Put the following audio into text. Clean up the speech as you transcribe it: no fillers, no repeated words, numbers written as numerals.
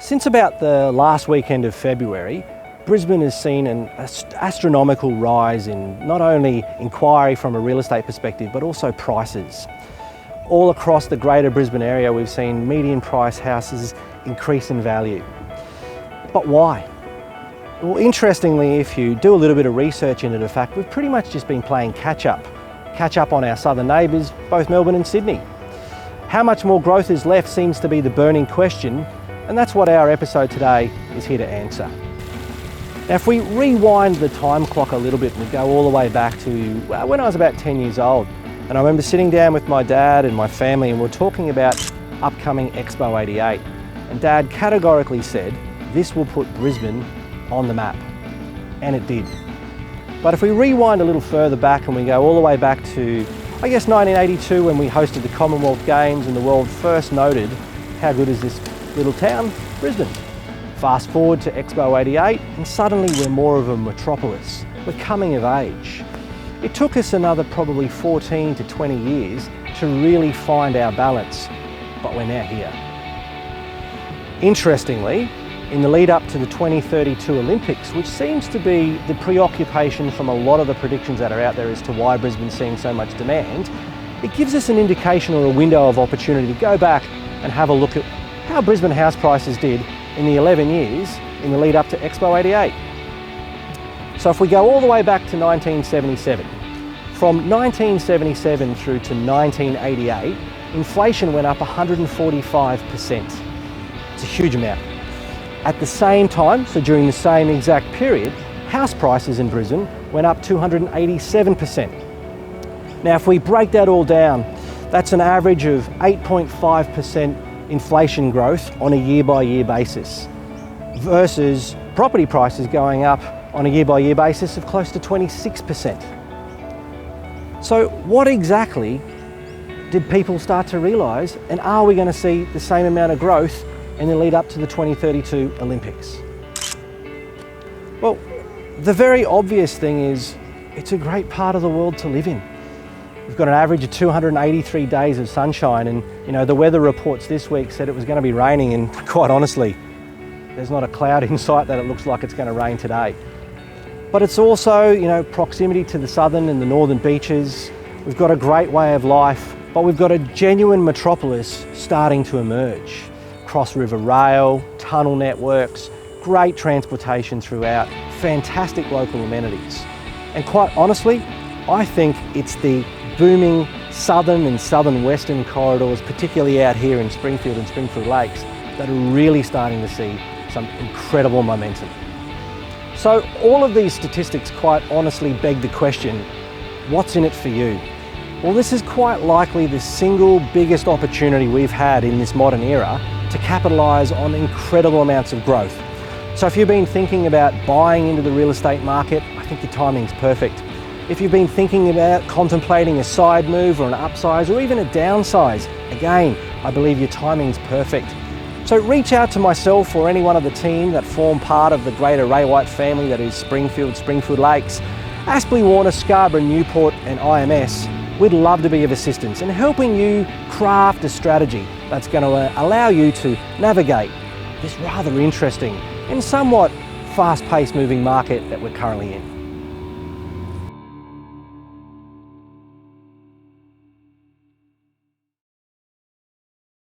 Since about the last weekend of February, Brisbane has seen an astronomical rise in not only inquiry from a real estate perspective, but also prices. All across the greater Brisbane area, we've seen median price houses increase in value. But why? Well, interestingly, if you do a little bit of research into the fact, we've pretty much just been playing catch up on our southern neighbours, both Melbourne and Sydney. How much more growth is left seems to be the burning question, and that's what our episode today is here to answer. Now, if we rewind the time clock a little bit, we go all the way back to when I was about 10 years old. And I remember sitting down with my dad and my family, and we're talking about upcoming Expo 88. And Dad categorically said, this will put Brisbane on the map. And it did. But if we rewind a little further back and we go all the way back to, I guess, 1982, when we hosted the Commonwealth Games and the world first noted, how good is this little town, Brisbane? Fast forward to Expo 88 and suddenly we're more of a metropolis. We're coming of age. It took us another probably 14 to 20 years to really find our balance, but we're now here. Interestingly, in the lead up to the 2032 Olympics, which seems to be the preoccupation from a lot of the predictions that are out there as to why Brisbane's seeing so much demand, it gives us an indication or a window of opportunity to go back and have a look at how Brisbane house prices did in the 11 years in the lead up to Expo 88. So if we go all the way back to 1977, from 1977 through to 1988, inflation went up 145%. It's a huge amount. At the same time, so during the same exact period, house prices in Brisbane went up 287%. Now if we break that all down, that's an average of 8.5% inflation growth on a year-by-year basis versus property prices going up on a year-by-year basis of close to 26%. So what exactly did people start to realise, and are we going to see the same amount of growth in the lead up to the 2032 Olympics? Well, the very obvious thing is it's a great part of the world to live in. We've got an average of 283 days of sunshine, and the weather reports this week said it was going to be raining, and quite honestly, there's not a cloud in sight that it looks like it's going to rain today. But it's also, proximity to the southern and the northern beaches. We've got a great way of life, but we've got a genuine metropolis starting to emerge. Cross-river rail, tunnel networks, great transportation throughout, fantastic local amenities. And quite honestly, I think it's the booming southern and southern western corridors, particularly out here in Springfield and Springfield Lakes, that are really starting to see some incredible momentum. So all of these statistics quite honestly beg the question, what's in it for you? Well, this is quite likely the single biggest opportunity we've had in this modern era to capitalise on incredible amounts of growth. So if you've been thinking about buying into the real estate market, I think your timing's perfect. If you've been thinking about contemplating a side move or an upsize or even a downsize, again, I believe your timing's perfect. So reach out to myself or any one of the team that form part of the greater Ray White family that is Springfield, Springfield Lakes, Aspley, Warner, Scarborough, Newport and IMS. We'd love to be of assistance in helping you craft a strategy that's going to allow you to navigate this rather interesting and somewhat fast-paced moving market that we're currently in.